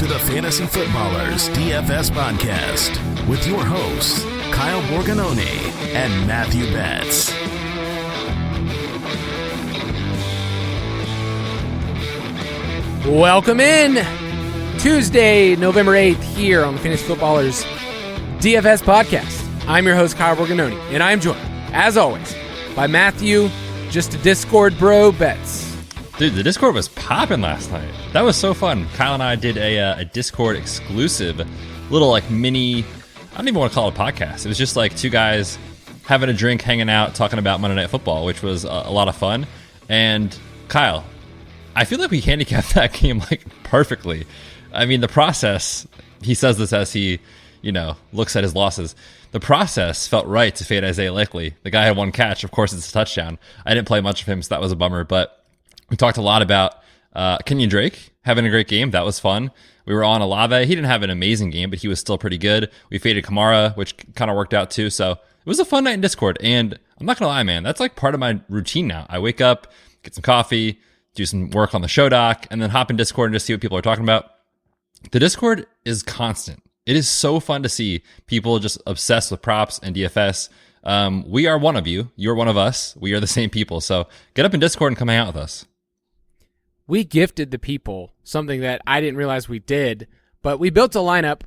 to the Fantasy Footballers DFS Podcast with your hosts, Kyle Borganoni and Matthew Betz. Welcome in. Tuesday, November 8th, here on the Fantasy Footballers DFS Podcast. I'm your host, Kyle Borganoni, and I am joined, as always, by Matthew, just a Discord bro, Betz. Dude, the Discord was popping last night. That was so fun. Kyle and I did a Discord exclusive little like mini, I don't even want to call it a podcast. It was just like two guys having a drink, hanging out, talking about Monday Night Football, which was a lot of fun. And Kyle, I feel like we handicapped that game like perfectly. I mean, the process, he says this as he, looks at his losses. The process felt right to fade Isaiah Likely. The guy had one catch. Of course, it's a touchdown. I didn't play much of him, so that was a bummer. But we talked a lot about Kenyon Drake having a great game. That was fun. We were on Olave. He didn't have an amazing game, but he was still pretty good. We faded Kamara, which kind of worked out too. So it was a fun night in Discord. And I'm not going to lie, man, that's like part of my routine now. I wake up, get some coffee, do some work on the show doc, and then hop in Discord and just see what people are talking about. The Discord is constant. It is so fun to see people just obsessed with props and DFS. We are one of you. You're one of us. We are the same people. So get up in Discord and come hang out with us. We gifted the people something that I didn't realize we did, but we built a lineup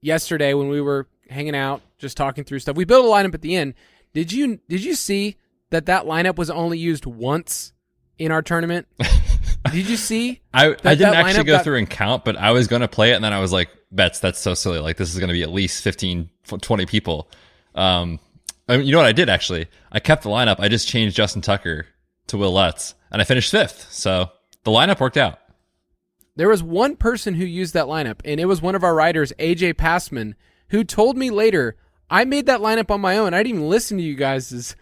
yesterday when we were hanging out, just talking through stuff. We built a lineup at the end. Did you see that lineup was only used once in our tournament? Did you see? I didn't actually go through and count, but I was going to play it, and then I was like, Betz, that's so silly. Like, this is going to be at least 15, 20 people. You know what I did, actually? I kept the lineup. I just changed Justin Tucker to Will Lutz, and I finished 5th. So the lineup worked out. There was one person who used that lineup, and it was one of our writers, AJ Passman, who told me later, I made that lineup on my own. I didn't even listen to you guys'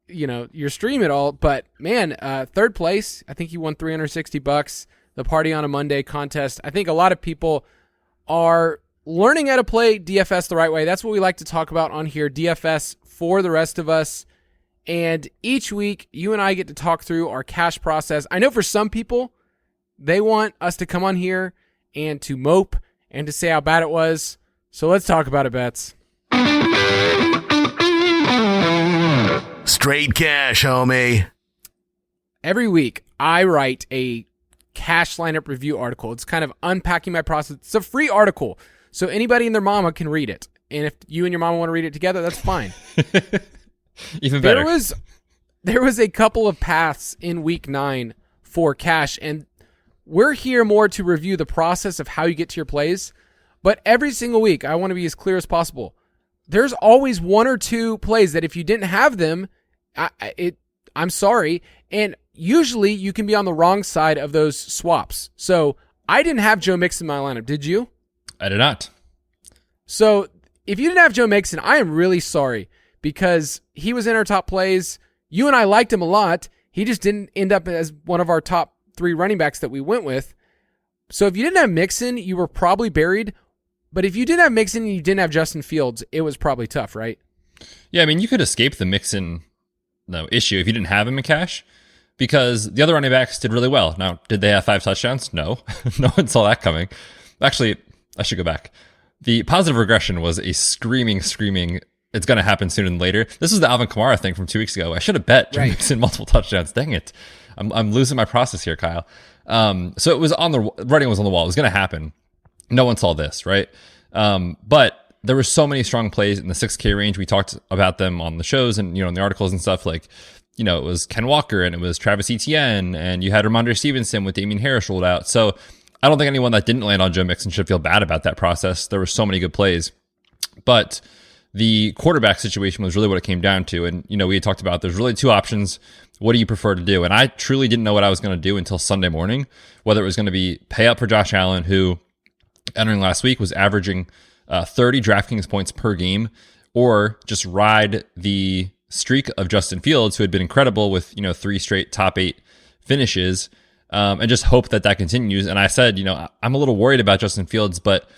your stream at all, but man, third place. I think he won $360. The Party on a Monday contest. I think a lot of people are learning how to play DFS the right way. That's what we like to talk about on here, DFS for the rest of us. And each week, you and I get to talk through our cash process. I know for some people, they want us to come on here and to mope and to say how bad it was. So let's talk about it, Betz. Straight cash, homie. Every week, I write a cash lineup review article. It's kind of unpacking my process. It's a free article, so anybody and their mama can read it. And if you and your mama want to read it together, that's fine. Even better. There was a couple of paths in week 9 for cash, and we're here more to review the process of how you get to your plays. But every single week, I want to be as clear as possible. There's always one or two plays that if you didn't have them, I'm sorry. And usually you can be on the wrong side of those swaps. So I didn't have Joe Mixon in my lineup. Did you? I did not. So if you didn't have Joe Mixon, I am really sorry because he was in our top plays. You and I liked him a lot. He just didn't end up as one of our top 3 running backs that we went with. So if you didn't have Mixon, you were probably buried. But if you didn't have Mixon and you didn't have Justin Fields, it was probably tough, right? Yeah, I mean, you could escape the Mixon issue if you didn't have him in cash because the other running backs did really well. Now, did they have 5 touchdowns? No. No one saw that coming. Actually, I should go back. The positive regression was a screaming, it's going to happen sooner than later. This is the Alvin Kamara thing from 2 weeks ago. I should have bet Joe Mixon multiple touchdowns. Dang it. I'm losing my process here, Kyle. So it was writing was on the wall. It was going to happen. No one saw this, right? But there were so many strong plays in the 6K range. We talked about them on the shows and, in the articles and stuff. Like, it was Ken Walker and it was Travis Etienne and you had Ramondre Stevenson with Damien Harris rolled out. So I don't think anyone that didn't land on Joe Mixon should feel bad about that process. There were so many good plays. But the quarterback situation was really what it came down to. And, we had talked about there's really 2 options. What do you prefer to do? And I truly didn't know what I was going to do until Sunday morning, whether it was going to be pay up for Josh Allen, who entering last week was averaging 30 DraftKings points per game, or just ride the streak of Justin Fields, who had been incredible with 3 straight top 8 finishes, and just hope that continues. And I said, I'm a little worried about Justin Fields, but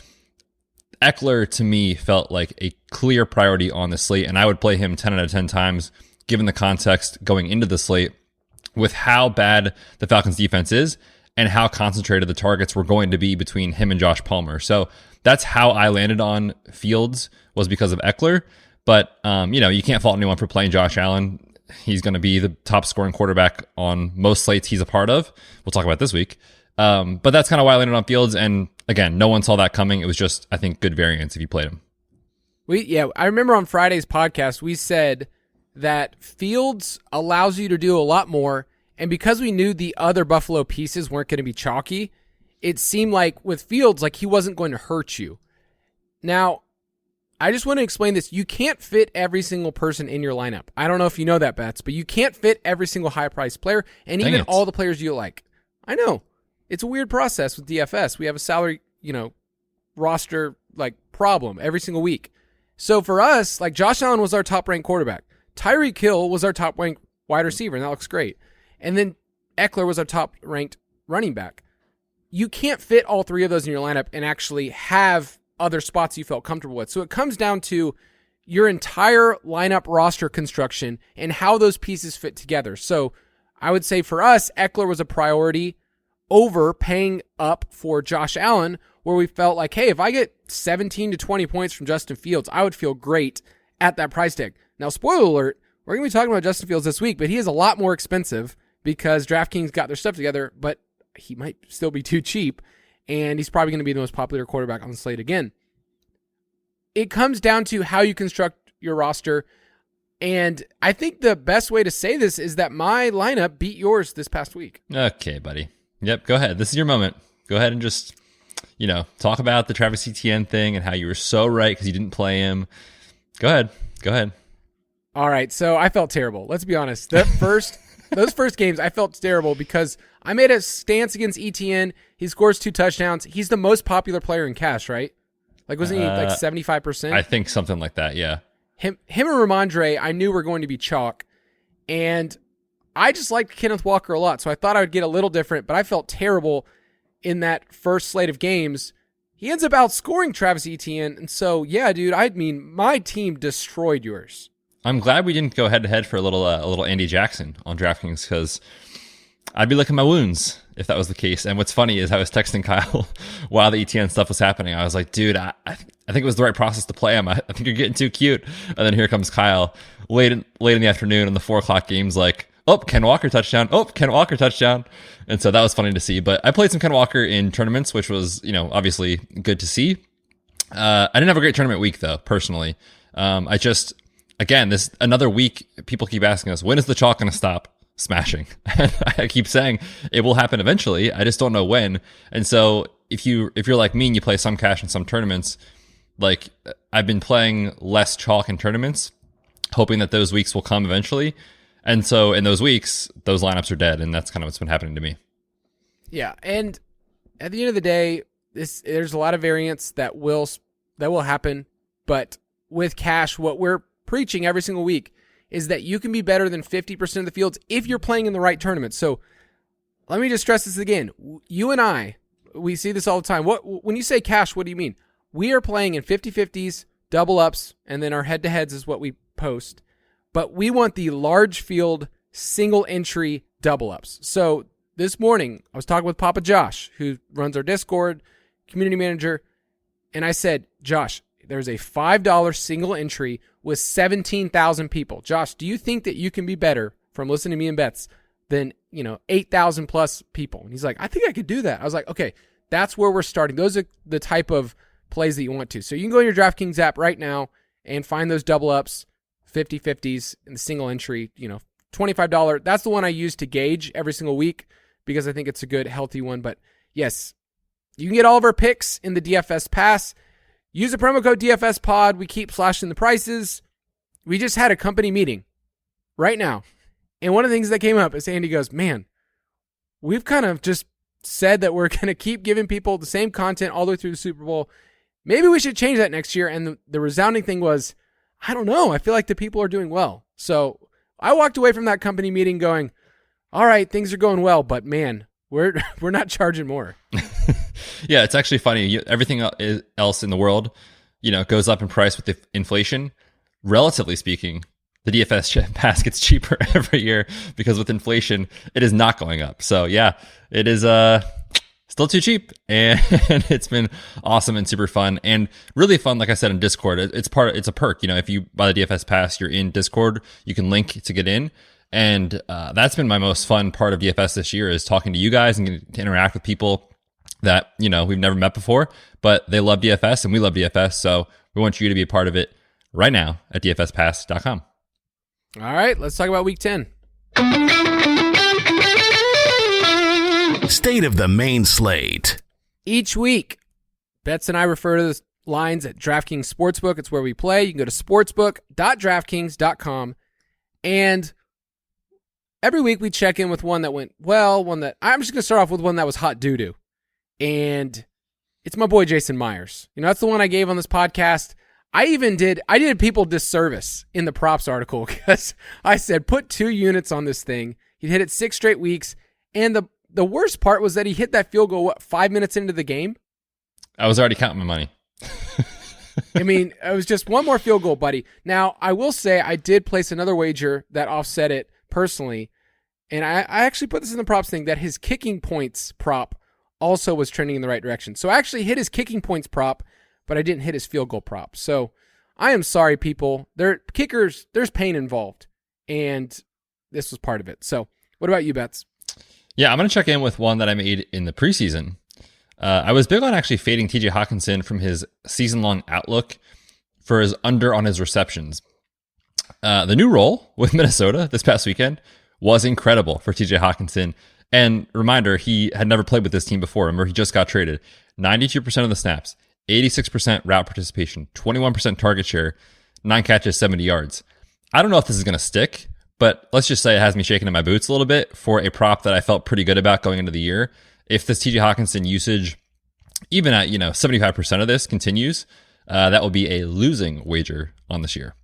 Eckler to me felt like a clear priority on the slate, and I would play him 10 out of 10 times given the context going into the slate with how bad the Falcons defense is and how concentrated the targets were going to be between him and Josh Palmer. So that's how I landed on Fields, was because of Eckler. But, you can't fault anyone for playing Josh Allen. He's going to be the top scoring quarterback on most slates he's a part of. We'll talk about this week. But that's kind of why I landed on Fields. And again, no one saw that coming. It was just, I think, good variance if you played him. I remember on Friday's podcast, we said that Fields allows you to do a lot more. And because we knew the other Buffalo pieces weren't going to be chalky, it seemed like with Fields, like he wasn't going to hurt you. Now, I just want to explain this. You can't fit every single person in your lineup. I don't know if you know that, Betz, but you can't fit every single high-priced player and even all the players you like. I know. It's a weird process with DFS. We have a salary, roster problem every single week. So for us, Josh Allen was our top-ranked quarterback. Tyreek Hill was our top-ranked wide receiver, and that looks great. And then Eckler was our top-ranked running back. You can't fit all three of those in your lineup and actually have other spots you felt comfortable with. So it comes down to your entire lineup roster construction and how those pieces fit together. So I would say for us, Eckler was a priority over paying up for Josh Allen, where we felt like, hey, if I get 17 to 20 points from Justin Fields, I would feel great at that price tag. Now, spoiler alert, we're going to be talking about Justin Fields this week, but he is a lot more expensive because DraftKings got their stuff together, but he might still be too cheap. And he's probably going to be the most popular quarterback on the slate again. It comes down to how you construct your roster, and I think the best way to say this is that my lineup beat yours this past week. Okay, buddy. Yep, go ahead. This is your moment. Go ahead and just, talk about the Travis Etienne thing and how you were so right because you didn't play him. Go ahead. All right, so I felt terrible. Let's be honest. Those first games, I felt terrible because I made a stance against Etienne. He scores 2 touchdowns. He's the most popular player in cash, right? Wasn't he 75%? I think something like that, yeah. Him and Ramondre, I knew were going to be chalk. And I just liked Kenneth Walker a lot, so I thought I would get a little different, but I felt terrible in that first slate of games. He ends up outscoring Travis Etienne, and so, yeah, dude, my team destroyed yours. I'm glad we didn't go head-to-head for a little Andy Jackson on DraftKings, because I'd be licking my wounds if that was the case. And what's funny is I was texting Kyle while the ETN stuff was happening. I was like, dude, I think it was the right process to play him. I think you're getting too cute. And then here comes Kyle late in the afternoon in the 4:00 games like, oh, Ken Walker touchdown. Oh, Ken Walker touchdown. And so that was funny to see. But I played some Ken Walker in tournaments, which was, obviously good to see. I didn't have a great tournament week, though, personally. Again, this another week, people keep asking us, when is the chalk going to stop smashing? And I keep saying it will happen eventually. I just don't know when. And so if you're like me and you play some cash in some tournaments, like I've been playing less chalk in tournaments, hoping that those weeks will come eventually. And so in those weeks, those lineups are dead. And that's kind of what's been happening to me. Yeah. And at the end of the day, there's a lot of variance that will happen. But with cash, what we're preaching every single week is that you can be better than 50% of the fields if you're playing in the right tournament. So let me just stress this again. You and I, we see this all the time. When you say cash, what do you mean? We are playing in 50-50s, double ups, and then our head-to-heads is what we post. But we want the large field, single entry double ups. So this morning, I was talking with Papa Josh, who runs our Discord, community manager, and I said, Josh, there's a $5 single entry with 17,000 people. Josh, do you think that you can be better from listening to me and Betz than, 8,000 plus people? And he's like, I think I could do that. I was like, okay, that's where we're starting. Those are the type of plays that you want to. So you can go to your DraftKings app right now and find those double ups, 50-50s, and the single entry, $25. That's the one I use to gauge every single week because I think it's a good, healthy one. But yes, you can get all of our picks in the DFS Pass. Use the promo code DFS Pod. We keep slashing the prices. We just had a company meeting right now. And one of the things that came up is Andy goes, man, we've kind of just said that we're going to keep giving people the same content all the way through the Super Bowl. Maybe we should change that next year. And the resounding thing was, I don't know. I feel like the people are doing well. So I walked away from that company meeting going, all right, things are going well, but man, we're not charging more. Yeah, it's actually funny. Everything else in the world, goes up in price with the inflation. Relatively speaking, the DFS pass gets cheaper every year because with inflation, it is not going up. So yeah, it is still too cheap, and it's been awesome and super fun and really fun. Like I said in Discord, it's a perk. If you buy the DFS pass, you're in Discord. You can link to get in, and that's been my most fun part of DFS this year is talking to you guys and getting to interact with people that we've never met before, but they love DFS and we love DFS. So we want you to be a part of it right now at dfspass.com. All right, let's talk about week 10. State of the main slate. Each week, Betz and I refer to the lines at DraftKings Sportsbook. It's where we play. You can go to sportsbook.draftkings.com. And every week we check in with one that went well, I'm just going to start off with one that was hot doo-doo. And it's my boy Jason Myers. That's the one I gave on this podcast. I did people disservice in the props article because I said, put 2 units on this thing. He'd hit it 6 straight weeks. And the worst part was that he hit that field goal, 5 minutes into the game? I was already counting my money. It was just one more field goal, buddy. Now, I will say I did place another wager that offset it personally. And I actually put this in the props thing that his kicking points prop also was trending in the right direction. So I actually hit his kicking points prop, but I didn't hit his field goal prop. So I am sorry, people. Kickers, there's pain involved, and this was part of it. So what about you, Betz? Yeah, I'm going to check in with one that I made in the preseason. I was big on actually fading TJ Hawkinson from his season-long outlook for his under on his receptions. The new role with Minnesota this past weekend was incredible for TJ Hawkinson. And reminder, he had never played with this team before. Remember, he just got traded. 92% of the snaps, 86% route participation, 21% target share, 9 catches, 70 yards. I don't know if this is going to stick, but let's just say it has me shaking in my boots a little bit for a prop that I felt pretty good about going into the year. If this TJ Hawkinson usage, even at 75% of this continues, that will be a losing wager on this year.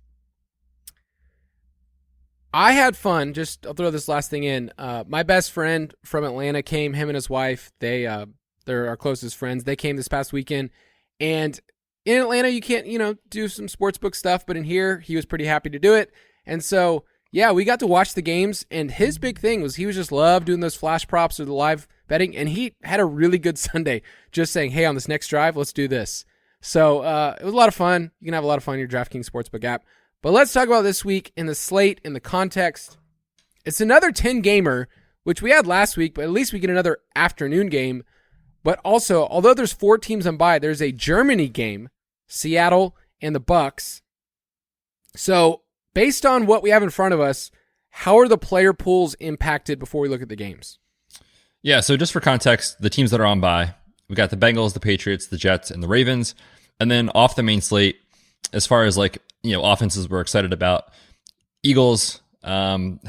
I had fun. I'll throw this last thing in. My best friend from Atlanta came, him and his wife. They're our closest friends. They came this past weekend. And in Atlanta, you can't, do some sportsbook stuff. But in here, he was pretty happy to do it. And so, yeah, we got to watch the games. And his big thing was he was just loved doing those flash props or the live betting. And he had a really good Sunday just saying, hey, on this next drive, let's do this. So it was a lot of fun. You can have a lot of fun in your DraftKings Sportsbook app. But let's talk about this week in the slate, in the context. It's another 10-gamer, which we had last week, but at least we get another afternoon game. But also, although there's 4 teams on bye, there's a Germany game, Seattle and the Bucks. So based on what we have in front of us, how are the player pools impacted before we look at the games? Yeah, so just for context, the teams that are on bye, we got the Bengals, the Patriots, the Jets, and the Ravens. And then off the main slate, as far as offenses we're excited about, Eagles, I'm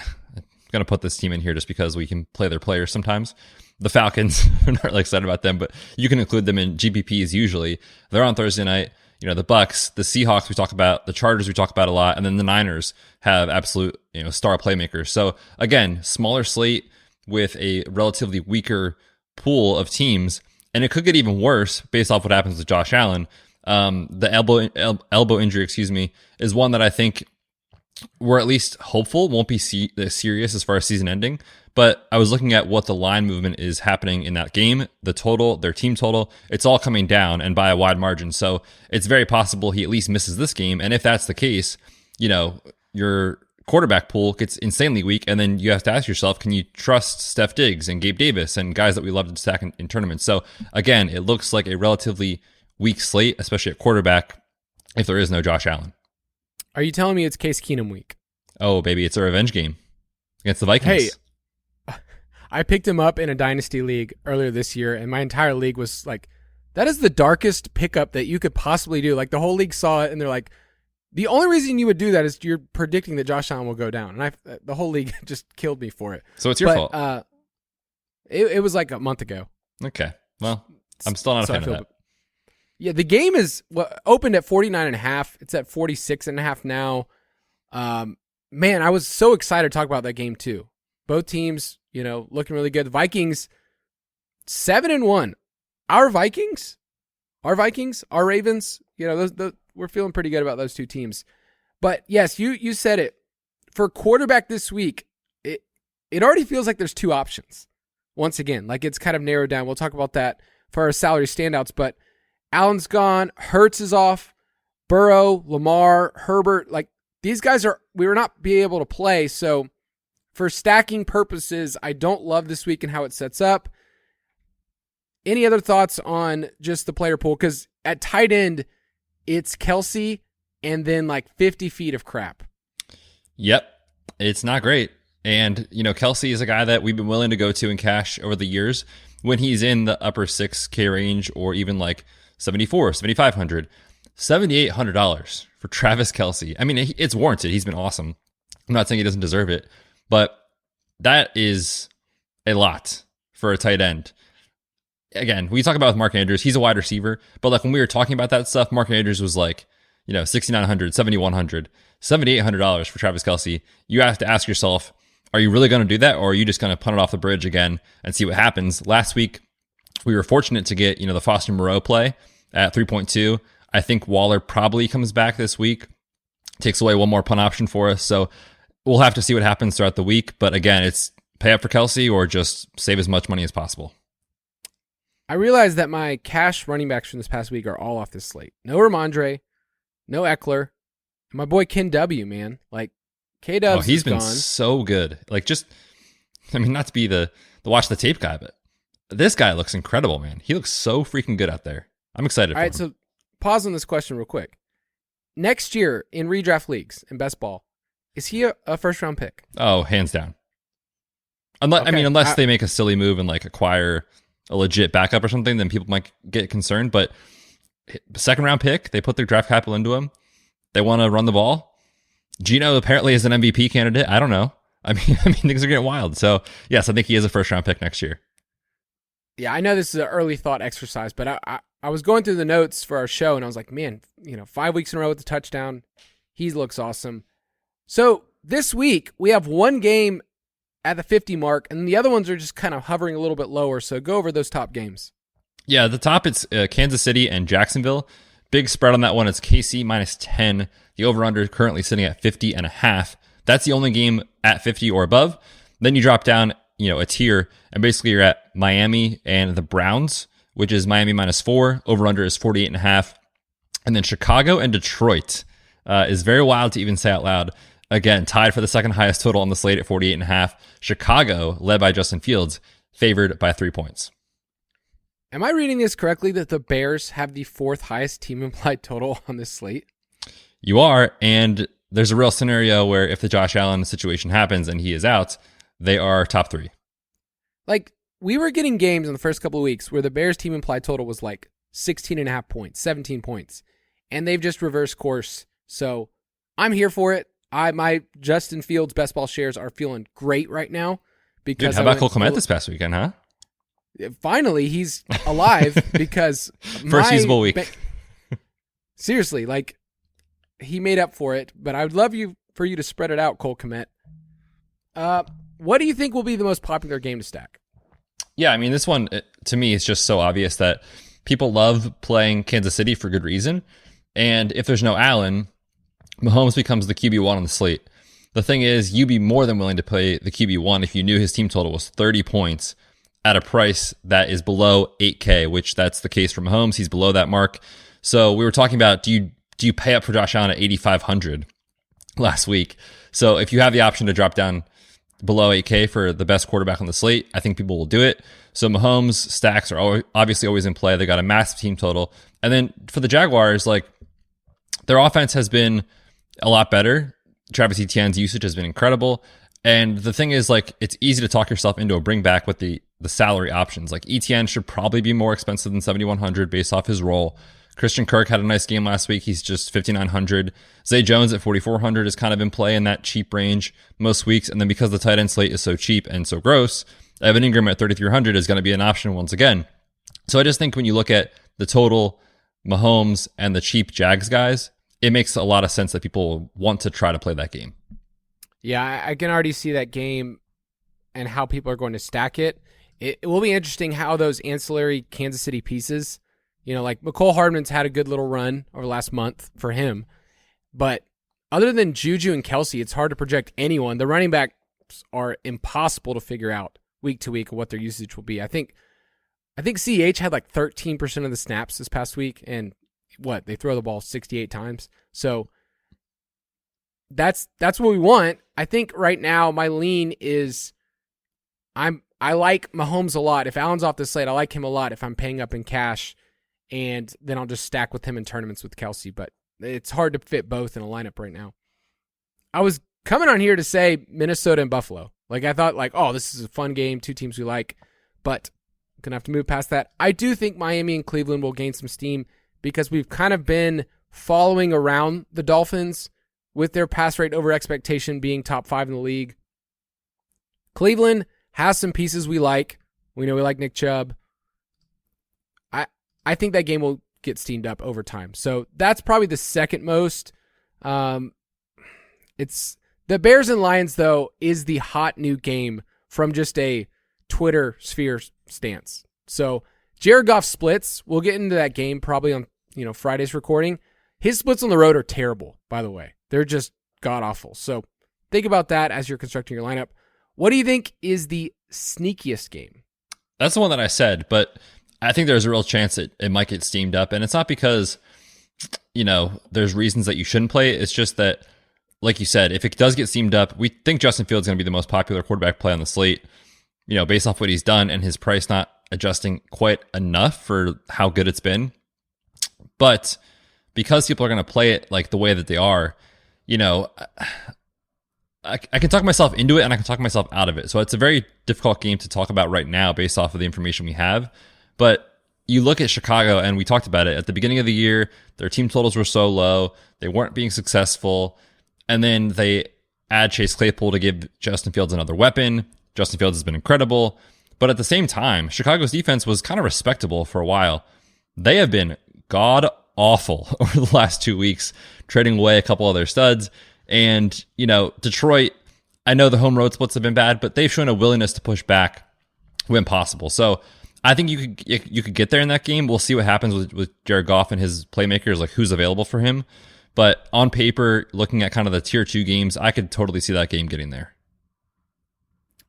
going to put this team in here just because we can play their players sometimes. The Falcons, I'm not really excited about them, but you can include them in GPPs usually. They're on Thursday night. The Bucks, the Seahawks we talk about, the Chargers we talk about a lot, and then the Niners have absolute star playmakers. So again, smaller slate with a relatively weaker pool of teams, and it could get even worse based off what happens with Josh Allen. The elbow injury, is one that I think we're at least hopeful won't be serious as far as season ending. But I was looking at what the line movement is happening in that game, the total, their team total, it's all coming down and by a wide margin. So it's very possible he at least misses this game. And if that's the case, your quarterback pool gets insanely weak. And then you have to ask yourself, can you trust Steph Diggs and Gabe Davis and guys that we love to stack in tournaments? So again, it looks like a relatively weak slate, especially at quarterback, if there is no Josh Allen. Are you telling me it's Case Keenum week? Oh, baby, it's a revenge game against the Vikings. Hey, I picked him up in a dynasty league earlier this year, and my entire league was like, that is the darkest pickup that you could possibly do. Like, the whole league saw it, and they're like, the only reason you would do that is you're predicting that Josh Allen will go down. And the whole league just killed me for it. So it's your fault. It was like a month ago. Okay. Well, I'm still not a fan of that. Yeah, the game is opened at 49.5. It's at 46.5 now. Man, I was so excited to talk about that game too. Both teams, looking really good. The Vikings, 7-1. Our Vikings, our Ravens, we're feeling pretty good about those two teams. But yes, you said it. for quarterback this week, it already feels like there's two options. Once again, like it's kind of narrowed down. We'll talk about that for our salary standouts, but Allen's gone, Hurts is off, Burrow, Lamar, Herbert, like these guys we will not be able to play. So for stacking purposes, I don't love this week and how it sets up. Any other thoughts on just the player pool? Because at tight end, it's Kelsey and then like 50 feet of crap. Yep. It's not great. And, Kelsey is a guy that we've been willing to go to in cash over the years when he's in the upper 6K range or even like 74, 7,500, $7,800 for Travis Kelsey. I mean, it's warranted. He's been awesome. I'm not saying he doesn't deserve it, but that is a lot for a tight end. Again, we talk about with Mark Andrews, he's a wide receiver, but like when we were talking about that stuff, Mark Andrews was like, $6,900, $7,100, $7,800 for Travis Kelsey. You have to ask yourself, are you really going to do that? Or are you just going to punt it off the bridge again and see what happens? Last week, we were fortunate to get, the Foster Moreau play at 3.2. I think Waller probably comes back this week, takes away one more punt option for us. So we'll have to see what happens throughout the week. But again, it's pay up for Kelsey or just save as much money as possible. I realized that my cash running backs from this past week are all off this slate. No Ramondre, no Eckler, and my boy Ken W, man. Like, K-Dubs he's been gone. So good. Like, not to be the watch the tape guy, but this guy looks incredible, man. He looks so freaking good out there. I'm excited for him. All right, so pause on this question real quick. Next year in redraft leagues in best ball, is he a first-round pick? Oh, hands down. Unless they make a silly move and like acquire a legit backup or something, then people might get concerned. But second round pick, they put their draft capital into him. They want to run the ball. Gino apparently is an MVP candidate. I don't know. I mean, things are getting wild. So yes, I think he is a first round pick next year. Yeah, I know this is an early thought exercise, but I was going through the notes for our show and I was like, man, 5 weeks in a row with the touchdown. He looks awesome. So this week we have one game at the 50 mark, and the other ones are just kind of hovering a little bit lower. So go over those top games. Yeah, the top, it's Kansas City and Jacksonville. Big spread on that one. It's KC minus 10. The over-under is currently sitting at 50.5. That's the only game at 50 or above. Then you drop down, a tier, and basically you're at Miami and the Browns, which is Miami minus 4. Over-under is 48.5. And then Chicago and Detroit is very wild to even say out loud. Again, tied for the second highest total on the slate at 48.5. Chicago, led by Justin Fields, favored by 3 points. Am I reading this correctly that the Bears have the fourth highest team implied total on this slate? You are, and there's a real scenario where if the Josh Allen situation happens and he is out, they are top 3. Like, we were getting games in the first couple of weeks where the Bears team implied total was like 16.5 points, 17 points, and they've just reversed course. So I'm here for it. My Justin Fields best ball shares are feeling great right now. Because how about Cole Kmet this past weekend, huh? Finally, he's alive because first usable week. Seriously, like he made up for it. But I would love for you to spread it out, Cole Kmet. What do you think will be the most popular game to stack? Yeah, I mean, this one to me is just so obvious that people love playing Kansas City for good reason. And if there's no Allen, Mahomes becomes the QB1 on the slate. The thing is, you'd be more than willing to play the QB1 if you knew his team total was 30 points at a price that is below 8K, which that's the case for Mahomes. He's below that mark. So we were talking about, do you pay up for Josh Allen at 8,500 last week? So if you have the option to drop down below 8K for the best quarterback on the slate, I think people will do it. So Mahomes stacks are obviously always in play. They got a massive team total. And then for the Jaguars, like their offense has been a lot better. Travis Etienne's usage has been incredible. And the thing is, like, it's easy to talk yourself into a bring back with the salary options. Like Etienne should probably be more expensive than 7,100 based off his role. Christian Kirk had a nice game last week. He's just 5,900. Zay Jones at 4,400 is kind of in play in that cheap range most weeks. And then because the tight end slate is so cheap and so gross, Evan Ingram at 3,300 is going to be an option once again. So I just think when you look at the total Mahomes and the cheap Jags guys, it makes a lot of sense that people want to try to play that game. Yeah, I can already see that game and how people are going to stack it. It will be interesting how those ancillary Kansas City pieces, like McCole Hardman's had a good little run over the last month for him, but other than Juju and Kelsey, it's hard to project anyone. The running backs are impossible to figure out week to week what their usage will be. I think CH had like 13% of the snaps this past week, and they throw the ball 68 times. So that's what we want. I think right now my lean is I like Mahomes a lot. If Allen's off the slate, I like him a lot if I'm paying up in cash, and then I'll just stack with him in tournaments with Kelsey. But it's hard to fit both in a lineup right now. I was coming on here to say Minnesota and Buffalo. Like, I thought, like, oh, this is a fun game, two teams we like, but I'm going to have to move past that. I do think Miami and Cleveland will gain some steam because we've kind of been following around the Dolphins with their pass rate over expectation being top 5 in the league. Cleveland has some pieces we like. We know we like Nick Chubb. I think that game will get steamed up over time. So that's probably the second most. It's the Bears and Lions, though, is the hot new game from just a Twitter sphere stance. So Jared Goff splits. We'll get into that game probably on Friday's recording. His splits on the road are terrible, by the way. They're just god-awful. So think about that as you're constructing your lineup. What do you think is the sneakiest game? That's the one that I said, but I think there's a real chance it might get steamed up. And it's not because, there's reasons that you shouldn't play it. It's just that, like you said, if it does get steamed up, we think Justin Fields is going to be the most popular quarterback play on the slate, based off what he's done and his price not adjusting quite enough for how good it's been. But because people are going to play it like the way that they are, I can talk myself into it and I can talk myself out of it. So it's a very difficult game to talk about right now based off of the information we have. But you look at Chicago, and we talked about it at the beginning of the year, their team totals were so low, they weren't being successful, and then they add Chase Claypool to give Justin Fields another weapon. Justin Fields has been incredible, but at the same time, Chicago's defense was kind of respectable for a while. They have been god-awful over the last 2 weeks, trading away a couple of their studs. And, Detroit, I know the home road splits have been bad, but they've shown a willingness to push back when possible. So I think you could get there in that game. We'll see what happens with Jared Goff and his playmakers, like who's available for him. But on paper, looking at kind of the tier 2 games, I could totally see that game getting there.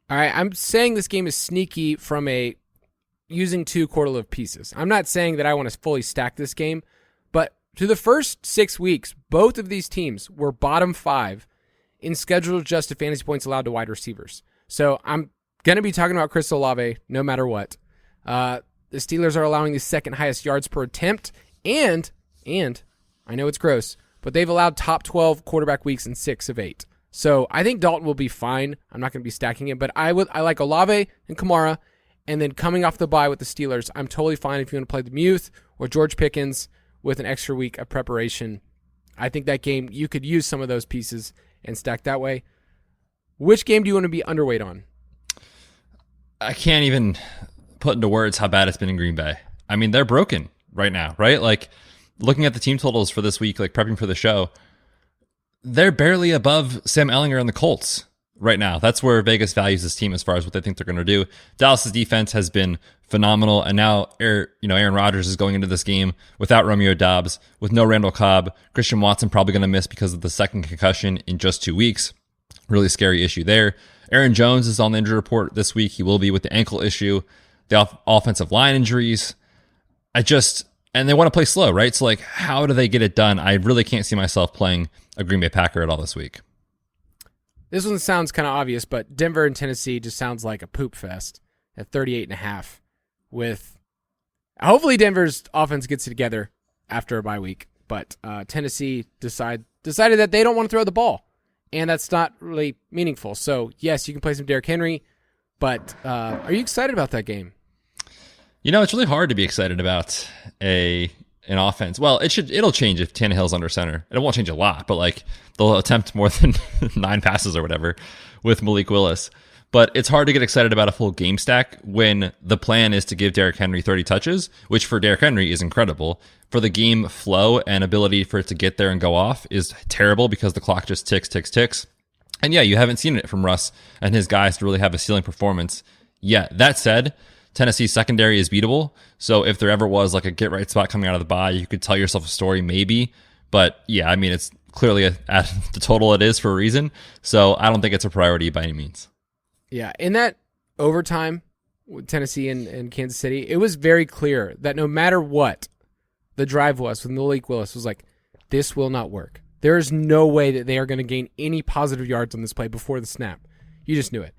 All right, I'm saying this game is sneaky from using 2 quarter-live pieces. I'm not saying that I want to fully stack this game, but through the first 6 weeks, both of these teams were bottom 5 in scheduled adjusted fantasy points allowed to wide receivers. So I'm going to be talking about Chris Olave no matter what. The Steelers are allowing the second highest yards per attempt, and I know it's gross, but they've allowed top 12 quarterback weeks in 6 of 8. So I think Dalton will be fine. I'm not going to be stacking it, but I like Olave and Kamara, and then coming off the bye with the Steelers, I'm totally fine if you want to play the Muth or George Pickens with an extra week of preparation. I think that game, you could use some of those pieces and stack that way. Which game do you want to be underweight on? I can't even put into words how bad it's been in Green Bay. I mean, they're broken right now, right? Like, looking at the team totals for this week, like prepping for the show, they're barely above Sam Ehlinger and the Colts right now. That's where Vegas values this team as far as what they think they're going to do. Dallas's defense has been phenomenal, and now Aaron Rodgers is going into this game without Romeo Doubs, with no Randall Cobb. Christian Watson probably going to miss because of the second concussion in just 2 weeks. Really scary issue there. Aaron Jones is on the injury report this week. He will be with the ankle issue, the offensive line injuries. And they want to play slow, right? So, like, how do they get it done? I really can't see myself playing a Green Bay Packer at all this week. This one sounds kind of obvious, but Denver and Tennessee just sounds like a poop fest at 38.5. With hopefully Denver's offense gets it together after a bye week, but Tennessee decided that they don't want to throw the ball, and that's not really meaningful. So yes, you can play some Derrick Henry, but are you excited about that game? It's really hard to be excited about an offense. Well, it'll change if Tannehill's under center. It won't change a lot, but like they'll attempt more than 9 passes or whatever with Malik Willis. But it's hard to get excited about a full game stack when the plan is to give Derrick Henry 30 touches, which for Derrick Henry is incredible. For the game flow and ability for it to get there and go off is terrible because the clock just ticks. And yeah, you haven't seen it from Russ and his guys to really have a ceiling performance yet. That said, Tennessee's secondary is beatable. So if there ever was like a get right spot coming out of the bye, you could tell yourself a story maybe. But yeah, I mean, it's clearly at the total it is for a reason. So I don't think it's a priority by any means. Yeah, in that overtime with Tennessee and Kansas City, it was very clear that no matter what the drive was with Malik Willis, was like, this will not work. There is no way that they are going to gain any positive yards on this play before the snap. You just knew it.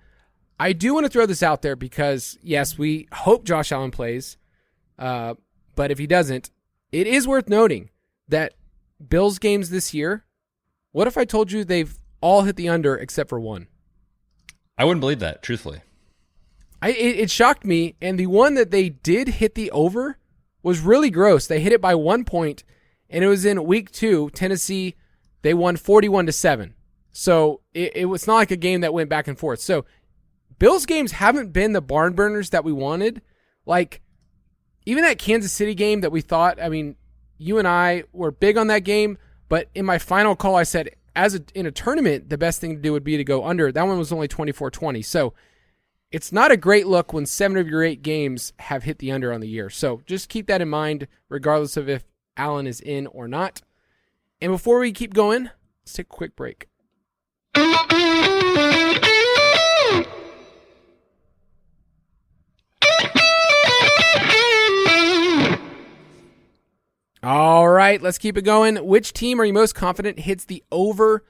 I do want to throw this out there because, yes, we hope Josh Allen plays, but if he doesn't, it is worth noting that Bills games this year, what if I told you they've all hit the under except for one? I wouldn't believe that, truthfully. It shocked me, and the one that they did hit the over was really gross. They hit it by 1 point, and it was in week 2. Tennessee, they won 41-7. So it was not like a game that went back and forth. So Bills games haven't been the barn burners that we wanted. Like, even that Kansas City game that we thought, I mean, you and I were big on that game, but in my final call, I said, in a tournament, the best thing to do would be to go under. That one was only 24-20. So it's not a great look when 7 of your 8 games have hit the under on the year. So just keep that in mind, regardless of if Allen is in or not. And before we keep going, let's take a quick break. All right, let's keep it going. Which team are you most confident hits the over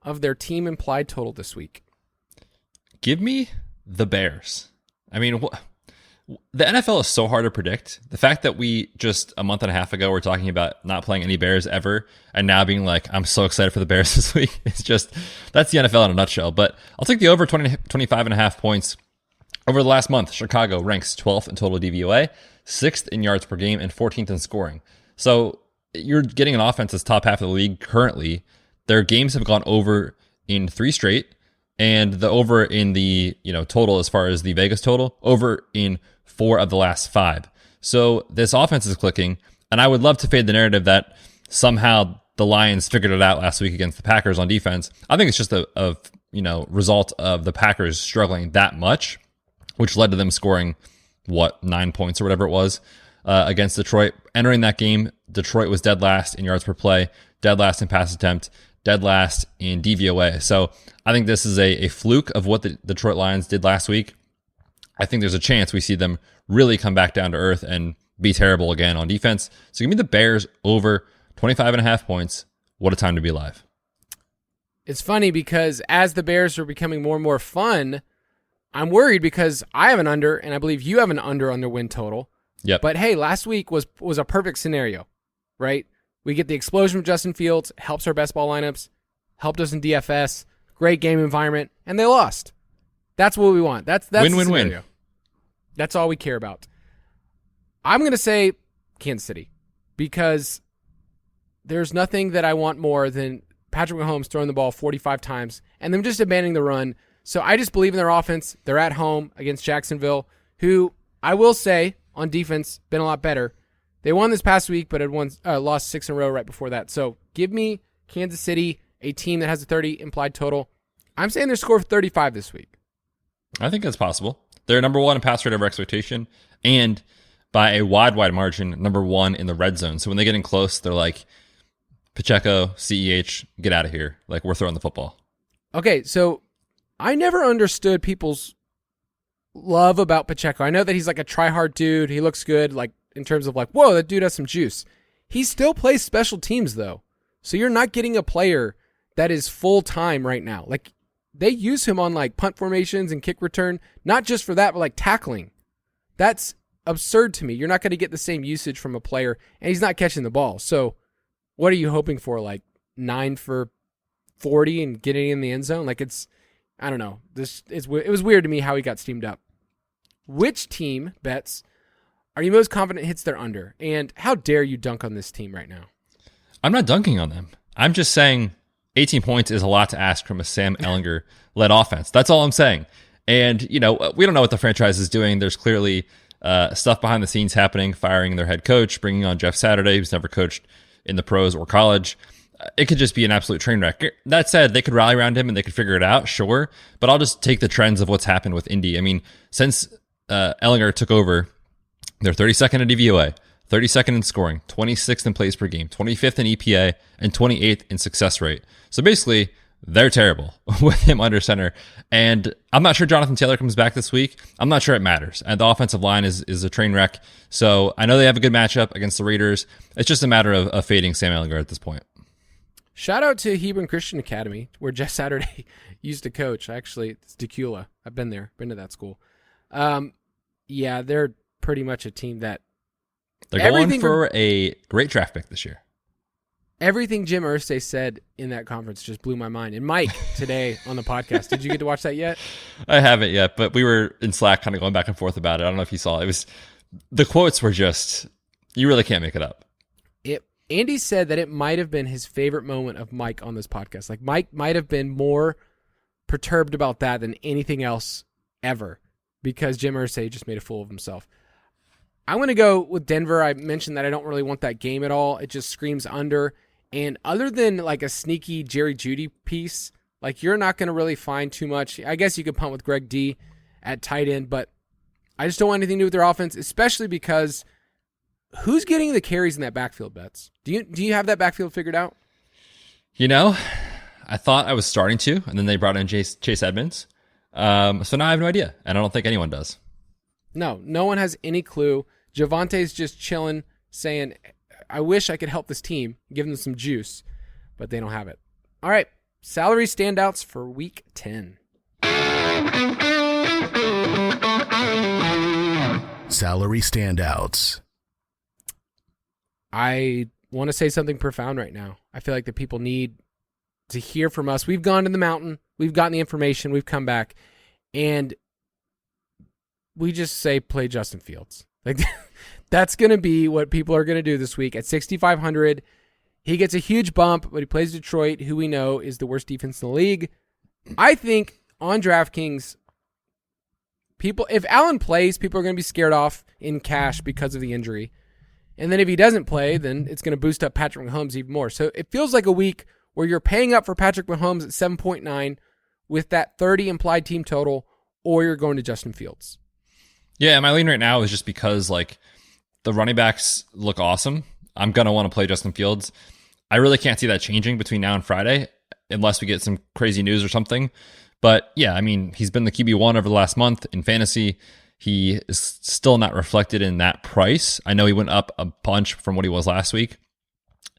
of their team implied total this week? Give me the Bears. I mean, the NFL is so hard to predict. The fact that we just a month and a half ago were talking about not playing any Bears ever, and now being like, I'm so excited for the Bears this week. It's just, that's the NFL in a nutshell. But I'll take the over 25.5 points. Over the last month, Chicago ranks 12th in total DVOA, 6th in yards per game, and 14th in scoring. So you're getting an offense that's top half of the league currently. Their games have gone over in 3 straight, and the over in the total as far as the Vegas total, over in 4 of the last 5. So this offense is clicking, and I would love to fade the narrative that somehow the Lions figured it out last week against the Packers on defense. I think it's just a result of the Packers struggling that much, which led to them scoring 9 points or whatever it was against Detroit. Entering that game, Detroit was dead last in yards per play, dead last in pass attempt, dead last in DVOA. So I think this is a fluke of what the Detroit Lions did last week. I think there's a chance we see them really come back down to earth and be terrible again on defense. So give me the Bears over 25.5 points. What a time to be alive. It's funny because as the Bears are becoming more and more fun, I'm worried because I have an under, and I believe you have an under on their win total. Yep. But hey, last week was a perfect scenario, right? We get the explosion of Justin Fields, helps our best ball lineups, helped us in DFS, great game environment, and they lost. That's what we want. That's win-win-win. That's all we care about. I'm going to say Kansas City because there's nothing that I want more than Patrick Mahomes throwing the ball 45 times and them just abandoning the run. So I just believe in their offense. They're at home against Jacksonville, who I will say on defense been a lot better. They won this past week, but had lost 6 in a row right before that. So give me Kansas City, a team that has a 30 implied total. I'm saying their score of 35 this week. I think that's possible. They're number 1 in pass rate over expectation, and by a wide margin, number 1 in the red zone. So when they get in close, they're like, Pacheco, CEH, get out of here. Like, we're throwing the football. Okay, so I never understood people's love about Pacheco. I know that he's like a try-hard dude. He looks good, like in terms of like, whoa, that dude has some juice. He still plays special teams, though. So you're not getting a player that is full-time right now. Like, they use him on like punt formations and kick return, not just for that, but like tackling. That's absurd to me. You're not going to get the same usage from a player, and he's not catching the ball. So what are you hoping for? Like 9 for 40 and getting in the end zone? Like I don't know. It was weird to me how he got steamed up. Which team, Betz, are you most confident hits their under? And how dare you dunk on this team right now? I'm not dunking on them. I'm just saying 18 points is a lot to ask from a Sam Ehlinger-led offense. That's all I'm saying. And, we don't know what the franchise is doing. There's clearly stuff behind the scenes happening, firing their head coach, bringing on Jeff Saturday, who's never coached in the pros or college. It could just be an absolute train wreck. That said, they could rally around him and they could figure it out, sure. But I'll just take the trends of what's happened with Indy. I mean, since Ehlinger took over, they're 32nd in DVOA, 32nd in scoring, 26th in plays per game, 25th in EPA, and 28th in success rate. So basically, they're terrible with him under center. And I'm not sure Jonathan Taylor comes back this week. I'm not sure it matters. And the offensive line is a train wreck. So I know they have a good matchup against the Raiders. It's just a matter of fading Sam Ehlinger at this point. Shout out to Hebron Christian Academy, where Jeff Saturday used to coach. Actually, it's Decula. I've been there, been to that school. Yeah, they're pretty much a team that they're going for a great draft pick this year. Everything Jim Irsay said in that conference just blew my mind. And Mike today on the podcast, did you get to watch that yet? I haven't yet, but we were in Slack kind of going back and forth about it. I don't know if you saw it. The quotes were just, you really can't make it up. Andy said that it might have been his favorite moment of Mike on this podcast. Like, Mike might have been more perturbed about that than anything else ever, because Jim Irsay just made a fool of himself. I'm going to go with Denver. I mentioned that I don't really want that game at all. It just screams under. And other than like a sneaky Jerry Jeudy piece, like, you're not going to really find too much. I guess you could punt with Greg D at tight end, but I just don't want anything to do with their offense, especially because who's getting the carries in that backfield, Betz? Do you have that backfield figured out? You know, I thought I was starting to, and then they brought in Chase Edmonds. So now I have no idea, and I don't think anyone does. No one has any clue. Javante's just chilling, saying, I wish I could help this team, give them some juice, but they don't have it. All right, salary standouts for week 10. Salary standouts. I want to say something profound right now. I feel like the people need to hear from us. We've gone to the mountain. We've gotten the information. We've come back. And we just say play Justin Fields. Like, that's going to be what people are going to do this week. At 6,500, he gets a huge bump, but he plays Detroit, who we know is the worst defense in the league. I think on DraftKings, if Allen plays, people are going to be scared off in cash because of the injury. And then if he doesn't play, then it's going to boost up Patrick Mahomes even more. So it feels like a week where you're paying up for Patrick Mahomes at 7.9 with that 30 implied team total, or you're going to Justin Fields. Yeah, my lean right now is just because, like, the running backs look awesome. I'm going to want to play Justin Fields. I really can't see that changing between now and Friday unless we get some crazy news or something. But yeah, I mean, he's been the QB1 over the last month in fantasy. He is still not reflected in that price. I know he went up a bunch from what he was last week.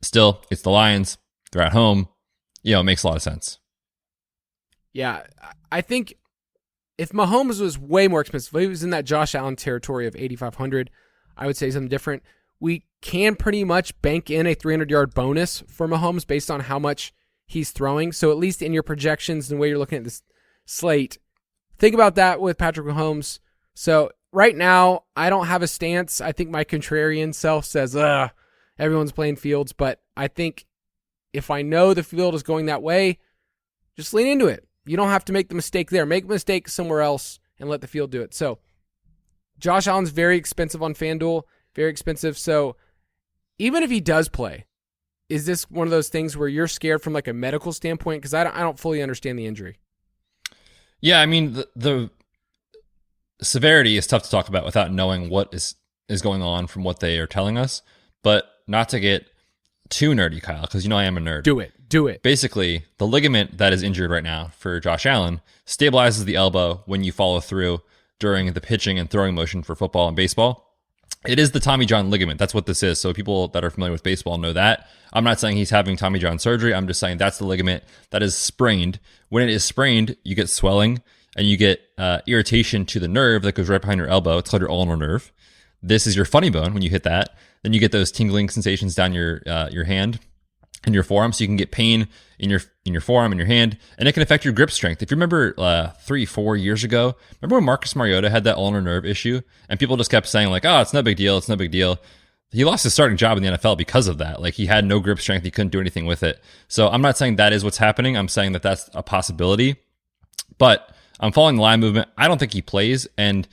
Still, it's the Lions. They're at home. It makes a lot of sense. Yeah, I think if Mahomes was way more expensive, if he was in that Josh Allen territory of 8,500, I would say something different. We can pretty much bank in a 300-yard bonus for Mahomes based on how much he's throwing. So at least in your projections and the way you're looking at this slate, think about that with Patrick Mahomes. So right now, I don't have a stance. I think my contrarian self says, everyone's playing Fields. But I think if I know the field is going that way, just lean into it. You don't have to make the mistake there. Make a mistake somewhere else and let the field do it. So Josh Allen's very expensive on FanDuel, very expensive. So even if he does play, is this one of those things where you're scared from like a medical standpoint? Because I don't fully understand the injury. Yeah, I mean, the severity is tough to talk about without knowing what is going on from what they are telling us. But not to get too nerdy, Kyle, because I am a nerd. Do it. Basically, the ligament that is injured right now for Josh Allen stabilizes the elbow when you follow through during the pitching and throwing motion for football and baseball. It is the Tommy John ligament. That's what this is. So people that are familiar with baseball know that. I'm not saying he's having Tommy John surgery. I'm just saying that's the ligament that is sprained. When it is sprained, you get swelling and you get irritation to the nerve that goes right behind your elbow. It's called your ulnar nerve. This is your funny bone when you hit that. Then you get those tingling sensations down your hand and your forearm. So you can get pain in your forearm and your hand, and it can affect your grip strength. If you remember 3-4 years ago, remember when Marcus Mariota had that ulnar nerve issue, and people just kept saying like, "Oh, it's no big deal. It's no big deal." He lost his starting job in the NFL because of that. Like, he had no grip strength. He couldn't do anything with it. So I'm not saying that is what's happening. I'm saying that that's a possibility. But I'm following the line movement. I don't think he plays. And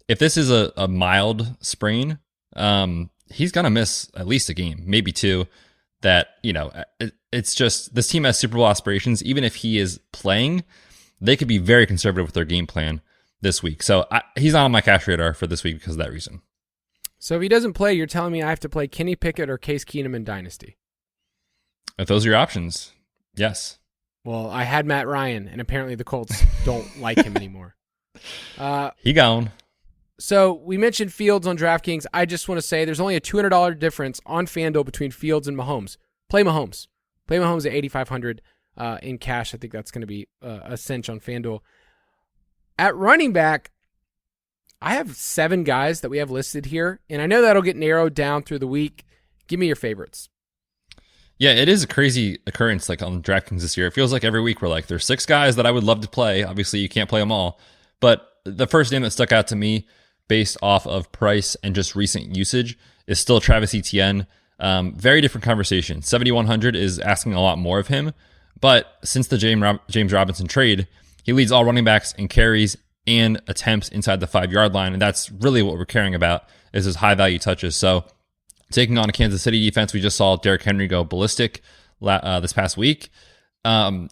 if this is a mild sprain, he's going to miss at least a game, maybe two. That, it's just, this team has Super Bowl aspirations. Even if he is playing, they could be very conservative with their game plan this week. So he's not on my cash radar for this week because of that reason. So if he doesn't play, you're telling me I have to play Kenny Pickett or Case Keenum in Dynasty? If those are your options, yes. Well, I had Matt Ryan, and apparently the Colts don't like him anymore. He gone. So we mentioned Fields on DraftKings. I just want to say there's only a $200 difference on FanDuel between Fields and Mahomes. Play Mahomes. Play Mahomes at $8,500 in cash. I think that's going to be a cinch on FanDuel. At running back, I have 7 guys that we have listed here, and I know that'll get narrowed down through the week. Give me your favorites. Yeah, it is a crazy occurrence like on DraftKings this year. It feels like every week we're like, there's 6 guys that I would love to play. Obviously, you can't play them all. But the first name that stuck out to me based off of price and just recent usage is still Travis Etienne. Very different conversation. 7,100 is asking a lot more of him. But since the James Robinson trade, he leads all running backs in carries and attempts inside the 5-yard line. And that's really what we're caring about is his high-value touches. So taking on a Kansas City defense, we just saw Derrick Henry go ballistic this past week.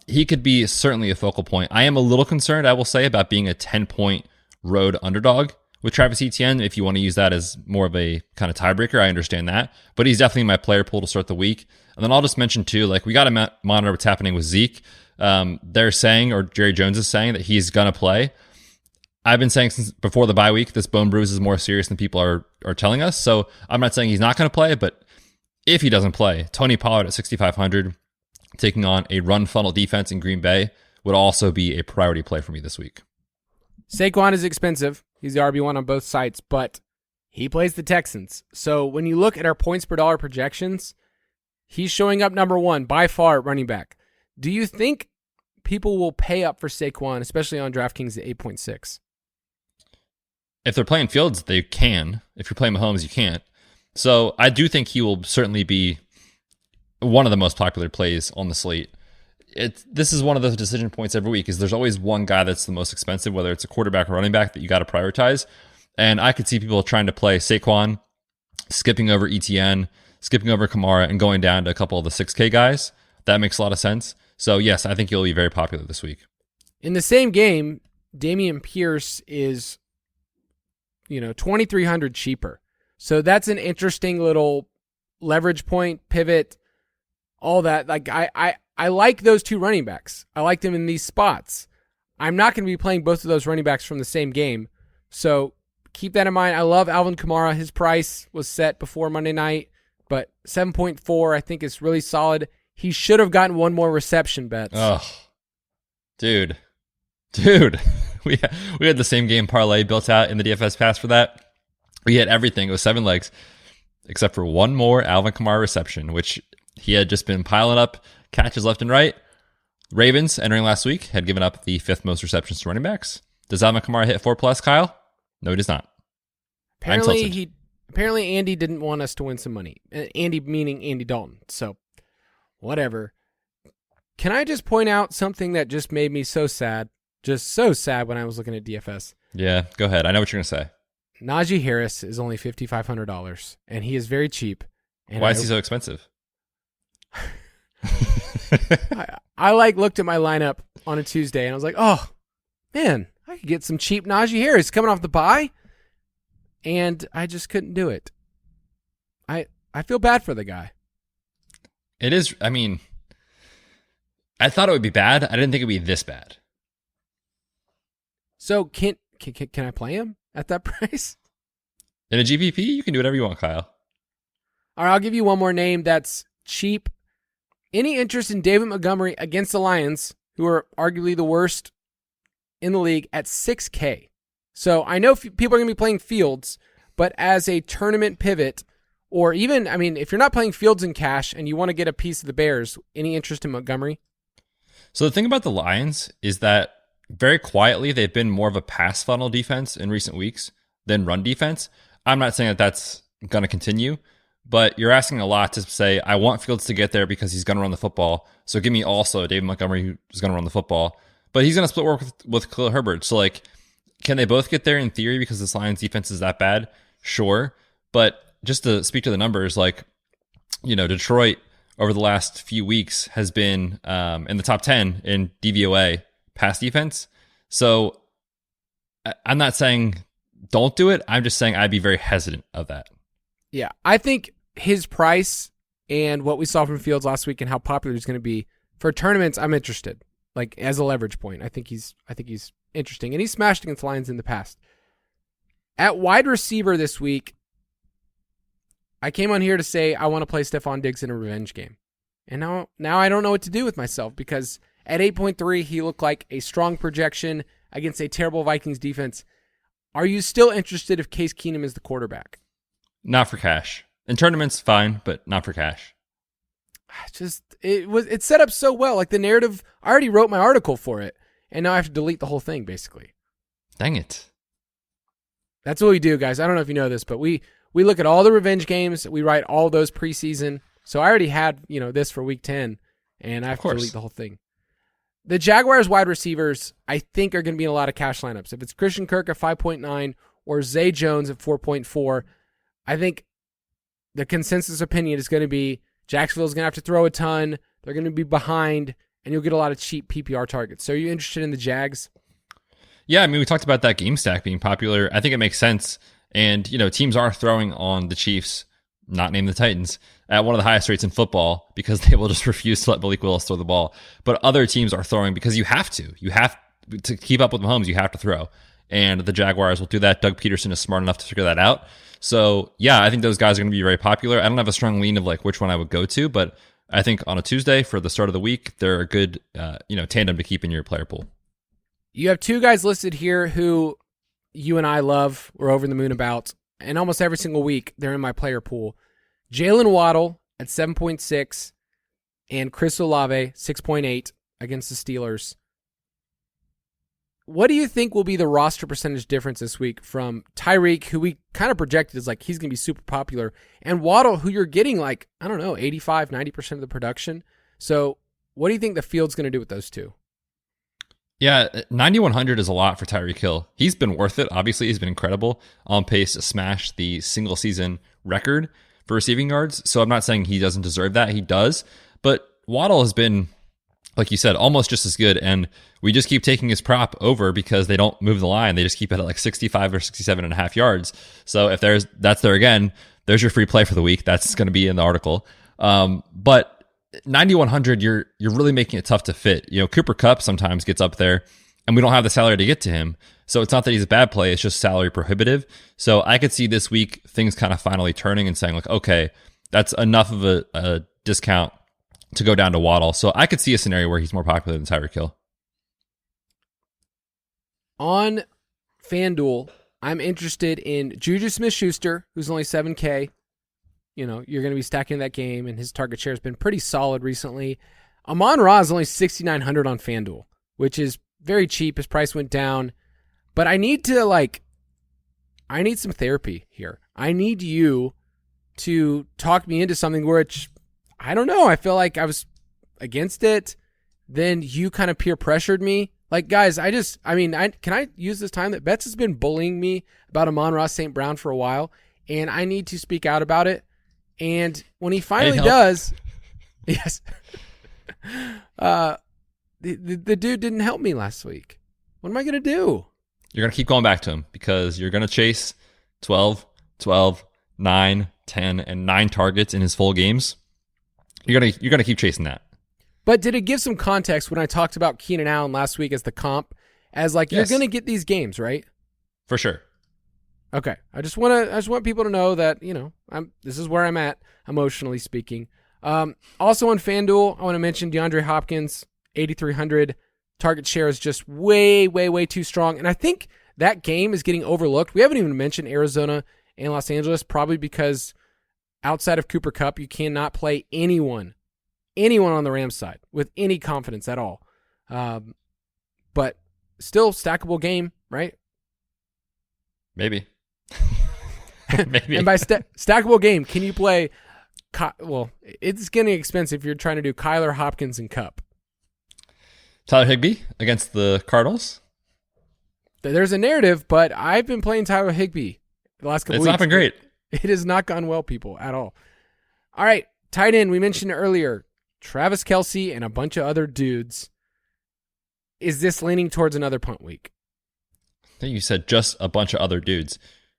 He could be certainly a focal point. I am a little concerned, I will say, about being a 10-point road underdog with Travis Etienne. If you want to use that as more of a kind of tiebreaker, I understand that. But he's definitely my player pool to start the week. And then I'll just mention, too, like we got to monitor what's happening with Zeke. They're saying, or Jerry Jones is saying, that he's going to play. I've been saying since before the bye week, this bone bruise is more serious than people are telling us. So I'm not saying he's not going to play, but if he doesn't play, Tony Pollard at 6,500, taking on a run funnel defense in Green Bay, would also be a priority play for me this week. Saquon is expensive. He's the RB1 on both sites, but he plays the Texans. So when you look at our points per dollar projections, he's showing up number 1 by far at running back. Do you think people will pay up for Saquon, especially on DraftKings at 8.6? If they're playing Fields, they can. If you're playing Mahomes, you can't. So I do think he will certainly be one of the most popular plays on the slate. This is one of those decision points every week, is there's always one guy that's the most expensive, whether it's a quarterback or running back, that you got to prioritize. And I could see people trying to play Saquon, skipping over ETN, skipping over Kamara, and going down to a couple of the 6K guys. That makes a lot of sense. So yes, I think he'll be very popular this week. In the same game, Dameon Pierce is 2,300 cheaper. So that's an interesting little leverage point, pivot, all that. Like I like those 2 running backs. I like them in these spots. I'm not going to be playing both of those running backs from the same game. So keep that in mind. I love Alvin Kamara. His price was set before Monday night, but 7.4 I think is really solid. He should have gotten one more reception, Betz. Oh, dude. We had the same game parlay built out in the DFS Pass for that. We had everything. It was 7 legs, except for one more Alvin Kamara reception, which he had just been piling up catches left and right. Ravens, entering last week, had given up the 5th most receptions to running backs. Does Alvin Kamara hit 4+, Kyle? No, he does not. Apparently Andy didn't want us to win some money. Andy meaning Andy Dalton. So, whatever. Can I just point out something that just made me so sad? Just so sad when I was looking at DFS. Yeah, go ahead. I know what you're going to say. Najee Harris is only $5,500, and he is very cheap. And why is he so expensive? I looked at my lineup on a Tuesday, and I was like, oh, man, I could get some cheap Najee Harris coming off the bye, and I just couldn't do it. I feel bad for the guy. It is, I mean, I thought it would be bad. I didn't think it would be this bad. So can I play him at that price? In a GPP, you can do whatever you want, Kyle. All right, I'll give you one more name that's cheap. Any interest in David Montgomery against the Lions, who are arguably the worst in the league, at 6K? So I know people are going to be playing Fields, but as a tournament pivot, or even, I mean, if you're not playing Fields in cash and you want to get a piece of the Bears, any interest in Montgomery? So the thing about the Lions is that very quietly, they've been more of a pass funnel defense in recent weeks than run defense. I'm not saying that that's going to continue, but you're asking a lot to say, I want Fields to get there because he's going to run the football. So give me also David Montgomery who's going to run the football. But he's going to split work with Khalil Herbert. So, like, can they both get there in theory because this Lions defense is that bad? Sure. But just to speak to the numbers, like, Detroit over the last few weeks has been in the top 10 in DVOA pass defense. So I'm not saying don't do it. I'm just saying I'd be very hesitant of that. Yeah, I think his price and what we saw from Fields last week and how popular he's going to be for tournaments, I'm interested. Like as a leverage point, I think he's interesting, and he's smashed against Lions in the past. At wide receiver this week, I came on here to say I want to play Stephon Diggs in a revenge game, and now I don't know what to do with myself because at 8.3 he looked like a strong projection against a terrible Vikings defense. Are you still interested if Case Keenum is the quarterback? Not for cash. In tournaments, fine, but not for cash. It's set up so well. Like the narrative, I already wrote my article for it, and now I have to delete the whole thing, basically. Dang it. That's what we do, guys. I don't know if you know this, but we look at all the revenge games. We write all those preseason. So I already had, this for week 10, and I have to delete the whole thing. The Jaguars wide receivers, I think, are going to be in a lot of cash lineups. If it's Christian Kirk at 5.9 or Zay Jones at 4.4, I think the consensus opinion is going to be Jacksonville's going to have to throw a ton. They're going to be behind, and you'll get a lot of cheap PPR targets. So are you interested in the Jags? Yeah, I mean, we talked about that game stack being popular. I think it makes sense. And, teams are throwing on the Chiefs, not named the Titans, at one of the highest rates in football because they will just refuse to let Malik Willis throw the ball. But other teams are throwing because you have to. You have to keep up with Mahomes. You have to throw. And the Jaguars will do that. Doug Peterson is smart enough to figure that out. So, yeah, I think those guys are going to be very popular. I don't have a strong lean of which one I would go to, but I think on a Tuesday for the start of the week, they're a good tandem to keep in your player pool. You have two guys listed here who you and I love, we're over the moon about, and almost every single week they're in my player pool. Jalen Waddle at 7.6 and Chris Olave 6.8 against the Steelers. What do you think will be the roster percentage difference this week from Tyreek, who we kind of projected as he's going to be super popular, and Waddle, who you're getting 85, 90% of the production? So what do you think the field's going to do with those two? Yeah, 9,100 is a lot for Tyreek Hill. He's been worth it. Obviously, he's been incredible, on pace to smash the single season record for receiving yards. So I'm not saying he doesn't deserve that. He does. But Waddle has been, like you said, almost just as good. And we just keep taking his prop over because they don't move the line. They just keep it at 65 or 67.5 yards. So if that's there again, there's your free play for the week. That's going to be in the article. But 9,100, you're really making it tough to fit. Cooper Kupp sometimes gets up there, and we don't have the salary to get to him. So it's not that he's a bad play; it's just salary prohibitive. So I could see this week things kind of finally turning and saying okay, that's enough of a discount to go down to Waddle. So I could see a scenario where he's more popular than Tyreek Hill. On FanDuel, I'm interested in Juju Smith-Schuster, who's only 7K. You're going to be stacking that game, and his target share has been pretty solid recently. Amon-Ra is only 6,900 on FanDuel, which is very cheap. His price went down. But I need to, I need some therapy here. I need you to talk me into something which, I don't know, I feel like I was against it. Then you kind of peer pressured me. Guys, can I use this time that Betz has been bullying me about Amon-Ra St. Brown for a while, and I need to speak out about it. And when he finally does, yes, the dude didn't help me last week. What am I going to do? You're going to keep going back to him because you're going to chase 12, 9, 10, and 9 targets in his full games. You're going to keep chasing that. But did it give some context when I talked about Keenan Allen last week as the comp? As yes. You're going to get these games, right? For sure. Okay, I just want people to know that this is where I'm at emotionally speaking. Also on FanDuel, I want to mention DeAndre Hopkins, 8,300 target share is just way, way, way too strong, and I think that game is getting overlooked. We haven't even mentioned Arizona and Los Angeles, probably because outside of Cooper Kupp, you cannot play anyone on the Rams side with any confidence at all. But still stackable game, right? Maybe. Maybe. And by stackable game, can you play? It's getting expensive if you're trying to do Kyler, Hopkins, and Kupp. Tyler Higbee against the Cardinals. There's a narrative, but I've been playing Tyler Higbee the last couple weeks. It's not been great. It has not gone well, people, at all. All right, tight end, we mentioned earlier, Travis Kelce and a bunch of other dudes. Is this leaning towards another punt week? I think you said just a bunch of other dudes.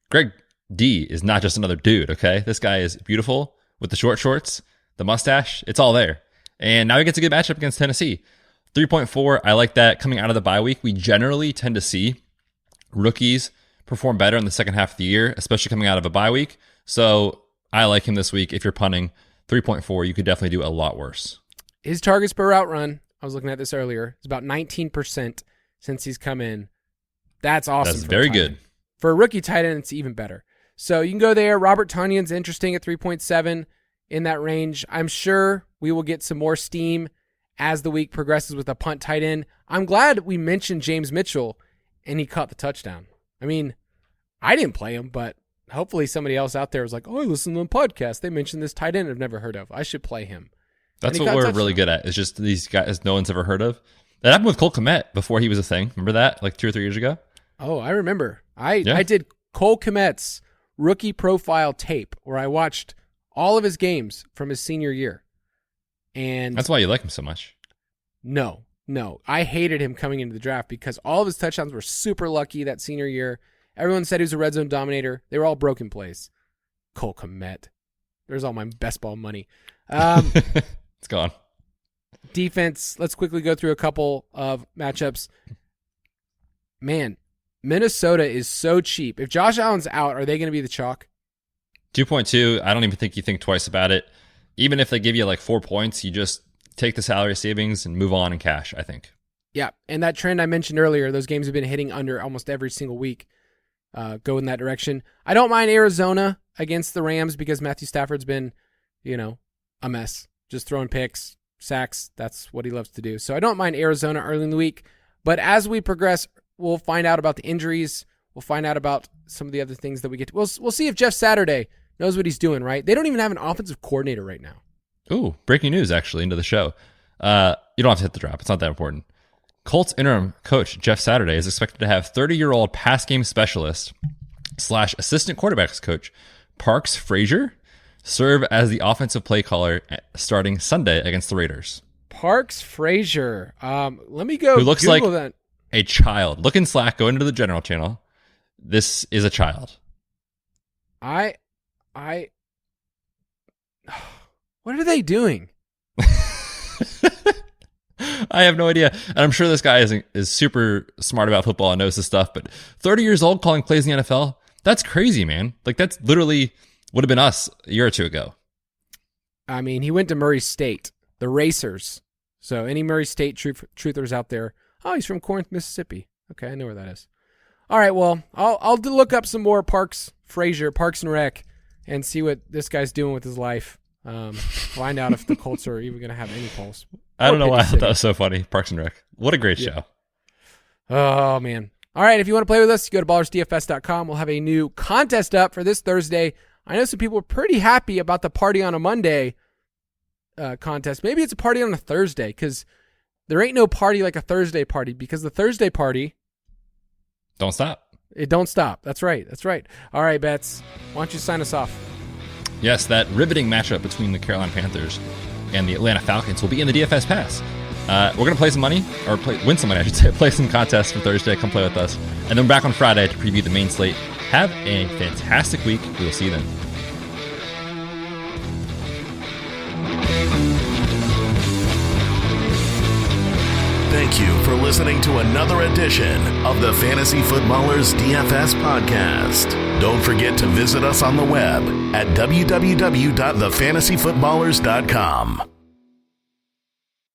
Greg, D is not just another dude, okay? This guy is beautiful with the short shorts, the mustache. It's all there. And now he gets a good matchup against Tennessee. 3.4, I like that. Coming out of the bye week, we generally tend to see rookies perform better in the second half of the year, especially coming out of a bye week. So I like him this week. If you're punting, 3.4, you could definitely do a lot worse. His targets per route run, I was looking at this earlier, it's about 19% since he's come in. That's awesome. That's very good. For a rookie tight end, it's even better. So you can go there. Robert Tonyan's interesting at 3.7 in that range. I'm sure we will get some more steam as the week progresses with a punt tight end. I'm glad we mentioned James Mitchell and he caught the touchdown. I mean, I didn't play him, but hopefully somebody else out there was like, oh, I listened to the podcast. They mentioned this tight end I've never heard of. I should play him. That's what we're really good at. It's just these guys no one's ever heard of. That happened with Cole Kmet before he was a thing. Remember that? Like 2 or 3 years ago? Oh, I remember. I did Cole Kmet's rookie profile tape where I watched all of his games from his senior year. And that's why you like him so much. No. I hated him coming into the draft because all of his touchdowns were super lucky that senior year. Everyone said he was a red zone dominator. They were all broken plays. Cole Kmet. There's all my best ball money. It's gone. Defense, let's quickly go through a couple of matchups. Man, Minnesota is so cheap. If Josh Allen's out, are they going to be the chalk? 2.2, I don't even think you think twice about it. Even if they give you like 4 points, you just take the salary savings and move on in cash, I think. Yeah, and that trend I mentioned earlier, those games have been hitting under almost every single week. Go in that direction. I don't mind Arizona against the Rams because Matthew Stafford's been, a mess. Just throwing picks, sacks. That's what he loves to do. So I don't mind Arizona early in the week. But as we progress, we'll find out about the injuries. We'll find out about some of the other things that we get to. We'll see if Jeff Saturday knows what he's doing, right? They don't even have an offensive coordinator right now. Ooh, breaking news, actually, into the show. You don't have to hit the drop. It's not that important. Colts interim coach Jeff Saturday is expected to have 30-year-old pass game specialist / assistant quarterbacks coach Parks Frazier serve as the offensive play caller starting Sunday against the Raiders. Parks Frazier. Let me go. Who looks Google like that. A child. Look in Slack. Go into the general channel. This is a child. What are they doing? I have no idea. And I'm sure this guy is super smart about football and knows this stuff, but 30 years old calling plays in the NFL, that's crazy, man. Like, that's literally would have been us a year or two ago. I mean, he went to Murray State, the Racers. So any Murray State truthers out there, oh, he's from Corinth, Mississippi. Okay, I know where that is. All right, well, I'll look up some more Parks and Rec, and see what this guy's doing with his life. Find out if the Colts are even going to have any pulse. I don't know why I thought that was so funny. Parks and Rec. What a great show. Oh, man. All right, if you want to play with us, go to ballersdfs.com. We'll have a new contest up for this Thursday. I know some people are pretty happy about the Party on a Monday contest. Maybe it's a party on a Thursday because there ain't no party like a Thursday party because the Thursday party... Don't stop. It don't stop. That's right. All right, Betz. Why don't you sign us off? Yes, that riveting matchup between the Carolina Panthers and the Atlanta Falcons will be in the DFS Pass. We're going to play some money, or win some money, I should say. Play some contests for Thursday. Come play with us. And then we're back on Friday to preview the main slate. Have a fantastic week. We will see you then. Thank you for listening to another edition of the Fantasy Footballers DFS Podcast. Don't forget to visit us on the web at www.thefantasyfootballers.com.